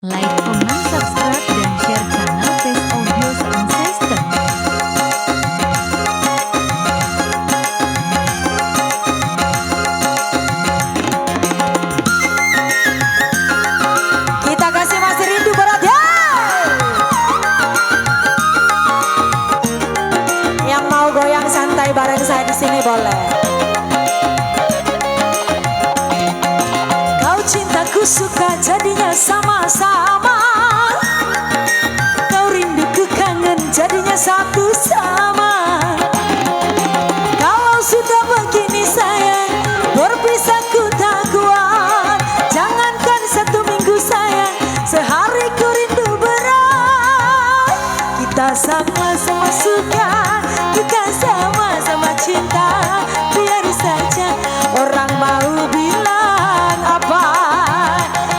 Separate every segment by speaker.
Speaker 1: Like, comment, subscribe, dan share channel Face Audio Sound System.
Speaker 2: Kita kasih masih rindu berat ya. Yang mau goyang santai bareng saya di sini boleh. Kau cintaku suka jadinya sama-sama. Kau rinduku kangen jadinya satu sama. Kalau sudah begini sayang, berpisah ku tak kuat. Jangankan 1 minggu sayang, sehari ku rindu berat. Kita sama-sama suka, kita sama-sama cinta. Biar saja orang mau bilang apa.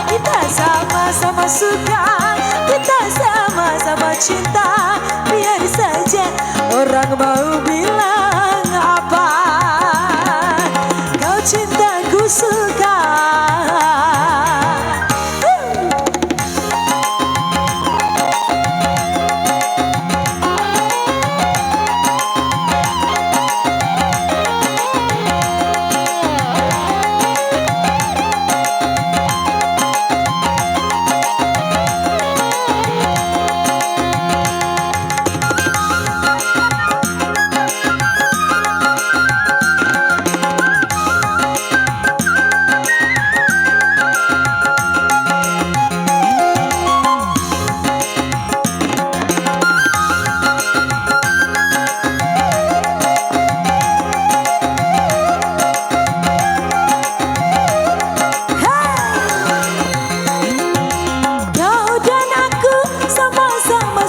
Speaker 2: Kita sama-sama suka, kita sama-sama cinta. Biar saja orang mau bilang apa. Kau cintaku suka.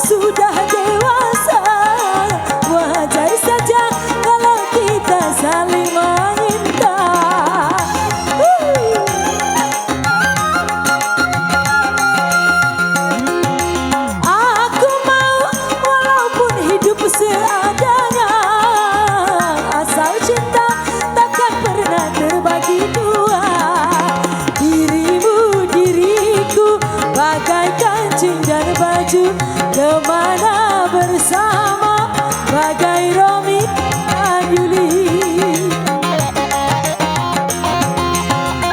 Speaker 2: Sudah dewasa, wajar saja kalau kita saling meminta. Aku mau walaupun hidup seadanya, asal cinta takkan pernah terbagi dua. Dirimu diriku bagaikan kancing dan baju, kemana bersama bagai Romi dan Yuli.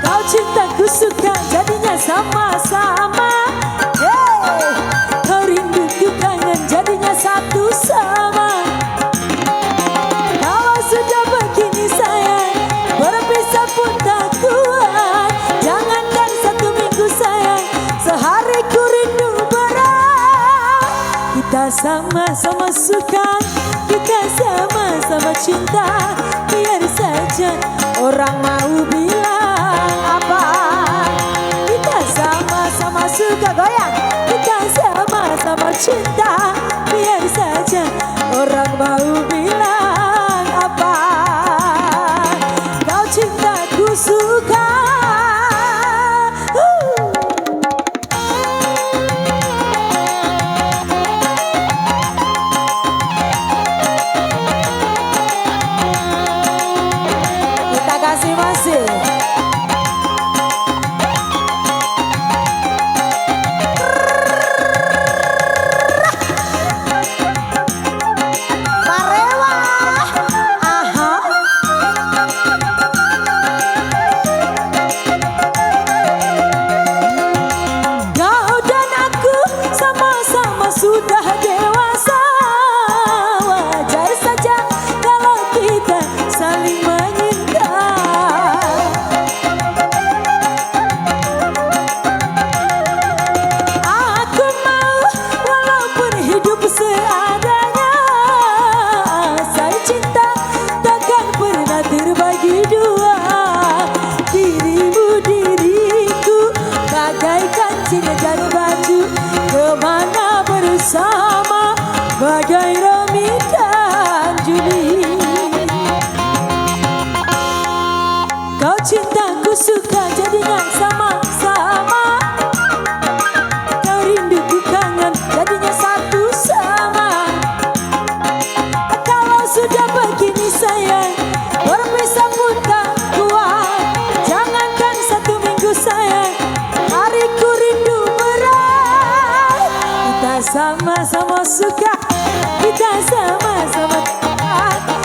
Speaker 2: Kau cintaku suka jadinya sama-sama. Hey, kau rinduku kangen jadinya satu sama. Kalau sudah begini sayang, berpisah pun tak kuat. Jangankan 1 minggu sayang, sehari ku rindu berat. Kita sama-sama suka, kita sama-sama cinta. Biar saja orang mau bilang apa. Kita sama-sama suka goyang, kita sama-sama cinta. Biar saja orang mau bilang apa. Kau cintaku suka. Kita kasih masih. Sama-sama suka, kita sama-sama taat.